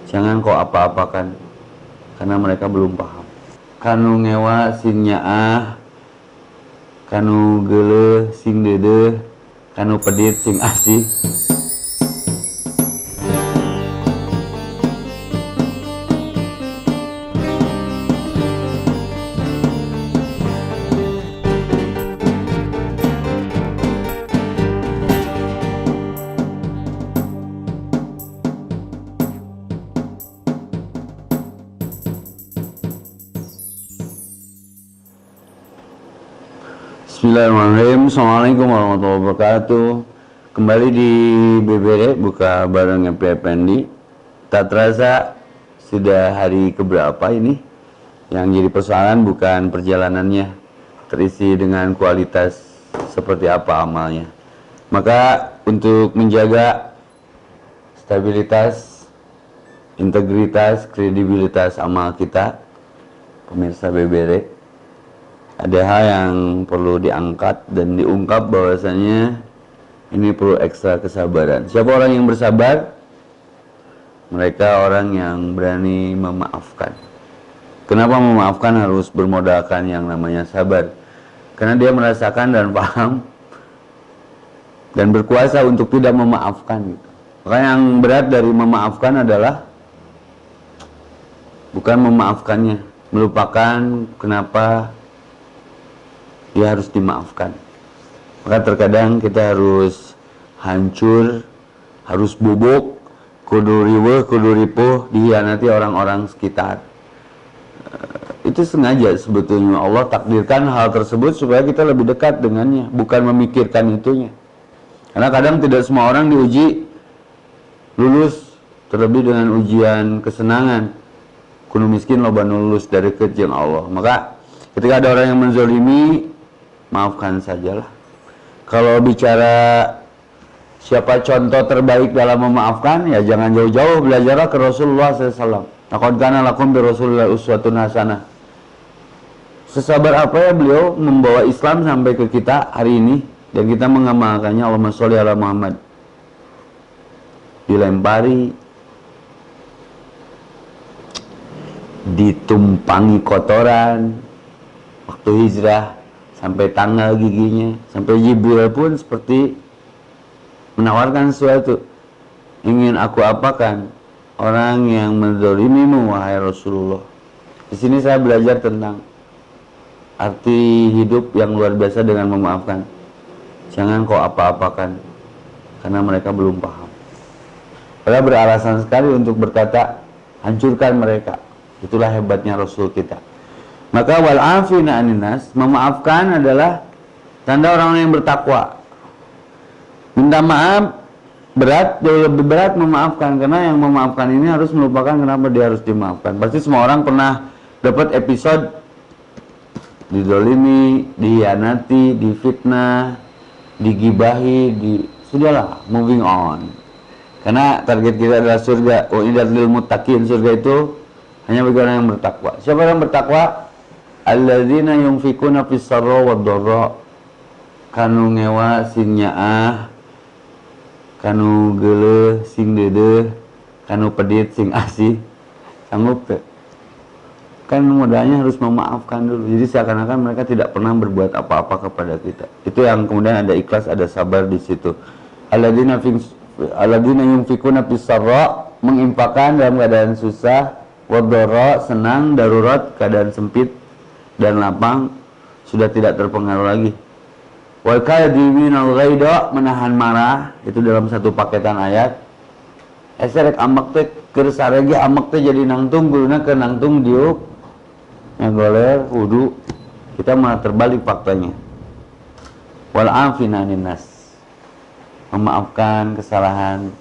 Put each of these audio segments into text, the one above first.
Jangan kau apa-apakan, karena mereka belum paham. Kanu ngewa sing nyaah, kanu geuleuh sing deudeuh, kanu pedit sing asih. Bismillahirrahmanirrahim. Assalamualaikum warahmatullahi wabarakatuh. Kembali di BBR buka bareng Epri Effendi. Tak terasa sudah hari keberapa ini. Yang jadi persoalan bukan perjalanannya, terisi dengan kualitas seperti apa amalnya. Maka untuk menjaga stabilitas, integritas, kredibilitas amal kita, pemirsa BBR, ada hal yang perlu diangkat dan diungkap bahwasanya ini perlu ekstra kesabaran. Siapa orang yang bersabar? Mereka orang yang berani memaafkan. Kenapa memaafkan harus bermodalkan yang namanya sabar? Karena dia merasakan dan paham dan berkuasa untuk tidak memaafkan. Maka yang berat dari memaafkan adalah bukan memaafkannya, melupakan kenapa dia harus dimaafkan. Maka terkadang kita harus hancur, harus bubuk, kudu riweuh, kudu ripuh, dihianati orang-orang sekitar. Itu sengaja sebetulnya Allah takdirkan hal tersebut supaya kita lebih dekat dengannya, bukan memikirkan itunya. Karena kadang tidak semua orang diuji lulus, terlebih dengan ujian kesenangan. Kudu miskin loba lulus dari kejeung Allah. Maka ketika ada orang yang menzolimi, maafkan sajalah. Kalau bicara siapa contoh terbaik dalam memaafkan, ya jangan jauh-jauh, belajarlah ke Rasulullah SAW. Laqad kana lakum bi Rasulillah uswatun hasanah. Sesabar apa ya beliau membawa Islam sampai ke kita hari ini, dan kita mengamalkannya. Allahumma sholli ala Muhammad. Dilempari, ditumpangi kotoran waktu hijrah, sampai tanggal giginya, sampai Jibril pun seperti menawarkan sesuatu. Ingin aku apakan orang yang menzalimimu wahai Rasulullah. Di sini saya belajar tentang arti hidup yang luar biasa dengan memaafkan. Jangan kau apa-apakan, karena mereka belum paham. Padahal beralasan sekali untuk berkata hancurkan mereka. Itulah hebatnya Rasul kita. Maka wal afina aninnas, memaafkan adalah tanda orang yang bertakwa. Minta maaf berat, jauh lebih berat memaafkan, karena yang memaafkan ini harus melupakan kenapa dia harus dimaafkan. Pasti semua orang pernah dapat episode dizalimi, dihianati, difitnah, digibahi, sudahlah, moving on. Karena target kita adalah surga. Uiddat lil muttaqin, surga itu hanya bagi orang yang bertakwa. Siapa yang bertakwa? Alladzina yunfikuna fis sarra wad dharra, kanu ngewa sing nyaah, kanu geuleuh sing deudeuh, kanu pedit sing asih. Sanggup teh? Kan modalnya harus memaafkan dulu. Jadi seakan-akan mereka tidak pernah berbuat apa-apa kepada kita. Itu yang kemudian ada ikhlas, ada sabar di situ. Alladzina yunfikuna fis sarra, menginfakkan dalam keadaan susah, wad dharra, senang, darurat, keadaan sempit dan lapang, sudah tidak terpengaruh lagi. Wal kadhiminal ghaidha, menahan marah, itu dalam satu paketan ayat. Eserek amak teh keur sarege amak teh jadi nangtung, guluna ke nangtung diuk ngagoler wudu. Kita malah terbalik faktanya. Wal afina aninnas, memaafkan kesalahan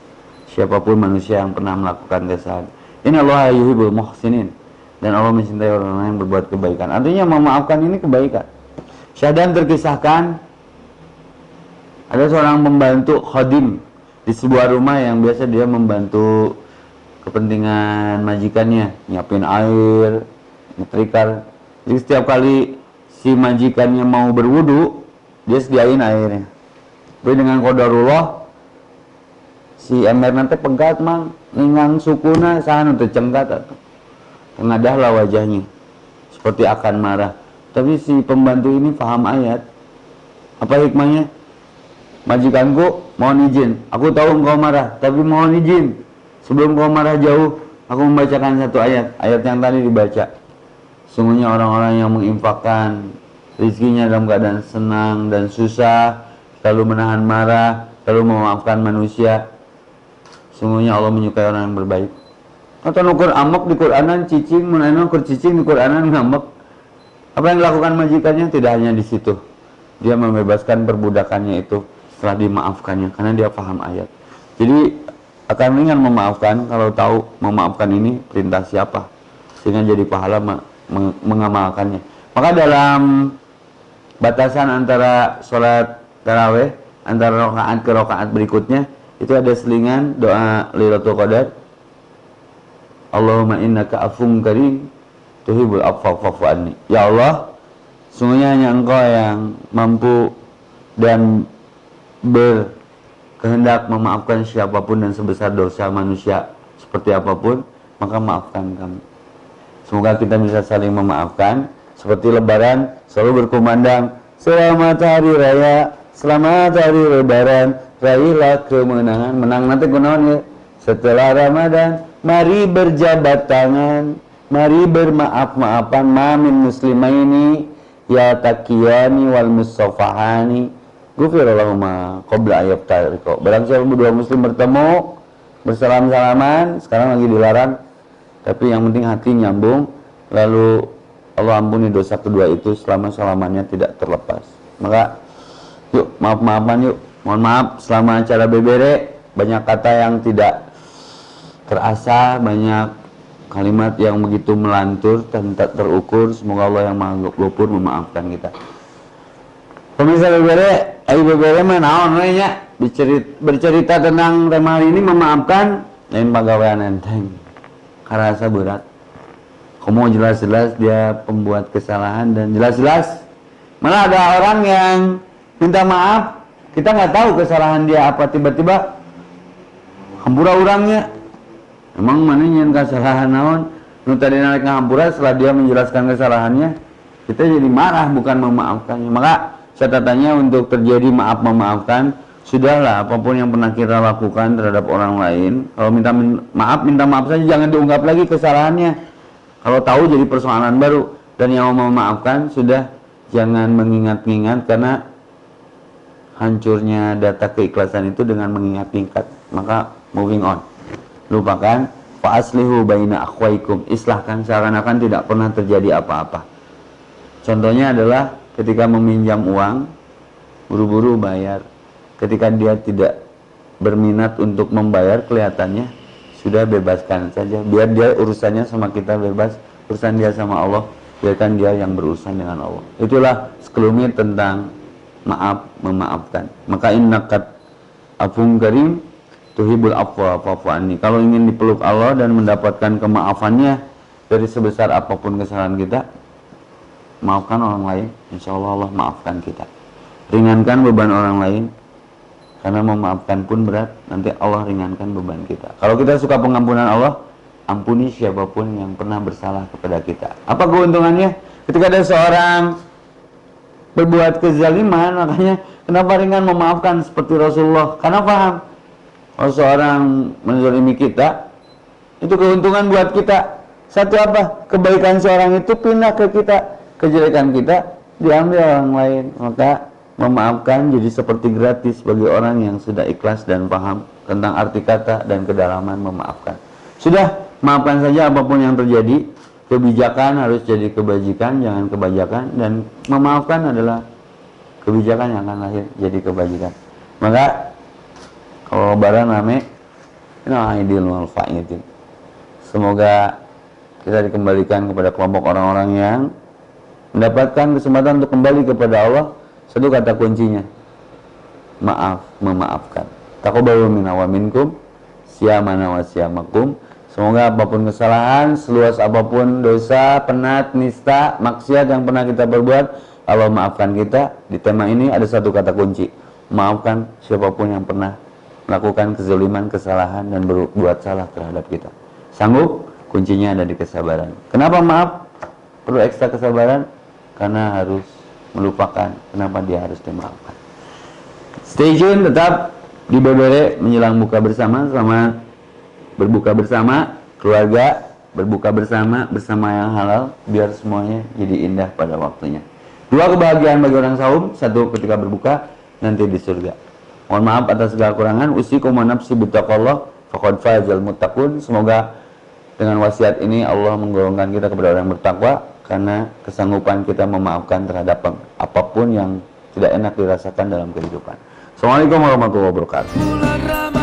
siapapun manusia yang pernah melakukan kesalahan. Innallaha yuhibbul muhsinin, dan Allah mencintai orang-orang yang berbuat kebaikan. Artinya memaafkan ini kebaikan. Syahdan terkisahkan ada seorang pembantu khadim di sebuah rumah yang biasa dia membantu kepentingan majikannya, nyiapin air, nyetrika. Jadi setiap kali si majikannya mau berwudu, dia sediain airnya. Tapi dengan qadarullah si ember nanti pegat mang ngingang sukuna sahan untuk cengkat atau tengadahlah wajahnya seperti akan marah. Tapi si pembantu ini paham ayat. Apa hikmahnya? Majikanku, mohon izin. Aku tahu engkau marah, tapi mohon izin. Sebelum kau marah jauh, aku membacakan satu ayat. Ayat yang tadi dibaca. Sungguhnya orang-orang yang menginfakkan rizkinya dalam keadaan senang dan susah, selalu menahan marah, selalu memaafkan manusia. Sungguhnya Allah menyukai orang yang berbaik. Atau nukur amak di Quranan, cicing, menanya nukur cicing di Quranan ngambek. Apa yang dilakukan majikannya? Tidak hanya di situ. Dia membebaskan perbudakannya itu setelah dimaafkannya, karena dia paham ayat. Jadi akan ringan memaafkan kalau tahu memaafkan ini perintah siapa, sehingga jadi pahala mengamalkannya. Maka dalam batasan antara sholat tarawih, antara rakaat ke rakaat berikutnya, itu ada selingan doa Lailatul Qadar. Allahumma innaka afun karim tuhibul afwa fa'fu anni. Ya Allah, sungguhnya hanya Engkau yang mampu dan berkehendak memaafkan siapapun dan sebesar dosa manusia seperti apapun, maka maafkan kami. Semoga kita bisa saling memaafkan. Seperti Lebaran selalu berkumandang, selamat hari raya, selamat hari Lebaran, raihlah kemenangan. Menang nanti kunaon ya. Setelah Ramadan, mari berjabat tangan, mari bermaaf-maafan, mamin muslimaini ya taqiyani wal mustafahani Gufirallahumma qabla ayat tariko. Barang siapa dua muslim bertemu bersalam-salaman, sekarang lagi dilarang, tapi yang penting hati nyambung, lalu Allah ampuni dosa kedua itu selama salamannya tidak terlepas. Maka yuk maaf-maafan yuk. Mohon maaf selama acara bebere banyak kata yang tidak terasa, banyak kalimat yang begitu melantur dan tak terukur. Semoga Allah yang Maha Ghafur memaafkan kita. Pemirsa bebere, ayo bebere mah naon we nya? Bercerita tentang tema hari ini memaafkan lain pagawean enteng. Karasa berat. Kamu jelas-jelas dia pembuat kesalahan dan jelas-jelas malah ada orang yang minta maaf, kita nggak tahu kesalahan dia apa, tiba-tiba hampura orangnya. Emang mana yang kesalahan naon? Nu tadi naik hampura setelah dia menjelaskan kesalahannya, kita jadi marah bukan memaafkannya. Maka catatannya untuk terjadi maaf memaafkan, sudahlah apapun yang pernah kita lakukan terhadap orang lain, kalau minta maaf saja, jangan diungkap lagi kesalahannya. Kalau tahu jadi persoalan baru, dan yang mau memaafkan sudah jangan mengingat-ingat, karena hancurnya data keikhlasan itu dengan mengingat-ingat. Maka moving on, lupakan. Fa aslihu baina akhwaikum, islahkan seakan-akan tidak pernah terjadi apa-apa. Contohnya adalah ketika meminjam uang, buru-buru bayar. Ketika dia tidak berminat untuk membayar, kelihatannya sudah bebaskan saja. Biar dia urusannya sama kita bebas, urusan dia sama Allah, biarkan dia yang berurusan dengan Allah. Itulah sekelumit tentang maaf, memaafkan. Maka innakat afun karim tuhibul afwa fa'fu anni. Kalau ingin dipeluk Allah dan mendapatkan kemaafannya dari sebesar apapun kesalahan kita, maafkan orang lain, insya Allah Allah maafkan kita. Ringankan beban orang lain, karena memaafkan pun berat, nanti Allah ringankan beban kita. Kalau kita suka pengampunan Allah, ampuni siapapun yang pernah bersalah kepada kita. Apa keuntungannya? Ketika ada seorang berbuat kezaliman, makanya kenapa ringan memaafkan seperti Rasulullah? Karena paham, kalau seorang menzalimi kita, itu keuntungan buat kita. Satu apa? Kebaikan seorang itu pindah ke kita, kejelekan kita diambil orang lain. Maka memaafkan jadi seperti gratis bagi orang yang sudah ikhlas dan paham tentang arti kata dan kedalaman memaafkan. Sudah, maafkan saja apapun yang terjadi. Kebijakan harus jadi kebajikan, jangan kebajakan. Dan memaafkan adalah kebijakan yang akan lahir jadi kebajikan. Maka kalau lebaran rame, idil wal faidin. Semoga kita dikembalikan kepada kelompok orang-orang yang mendapatkan kesempatan untuk kembali kepada Allah. Satu kata kuncinya, maaf, memaafkan. Taqabbalu minna wa minkum siyamana wa siyamakum. Semoga apapun kesalahan, seluas apapun dosa, penat, nista, maksiat yang pernah kita perbuat, Allah maafkan kita. Di tema ini ada satu kata kunci, maafkan siapapun yang pernah melakukan kezaliman, kesalahan, dan berbuat salah terhadap kita. Sanggup? Kuncinya ada di kesabaran. Kenapa maaf perlu ekstra kesabaran? Karena harus melupakan. Kenapa dia harus dimaafkan? Stay tune, tetap di Bebere menjelang buka bersama. Selamat berbuka bersama, keluarga berbuka bersama yang halal, biar semuanya jadi indah pada waktunya. 2 kebahagiaan bagi orang saum, 1 ketika berbuka, nanti di surga. Mohon maaf atas segala kurangan. Usikum wa nafsi bittaqallah faqad fazal muttaqun. Semoga dengan wasiat ini Allah menggolongkan kita kepada orang yang bertakwa, karena kesanggupan kita memaafkan terhadap apapun yang tidak enak dirasakan dalam kehidupan. Assalamualaikum warahmatullahi wabarakatuh.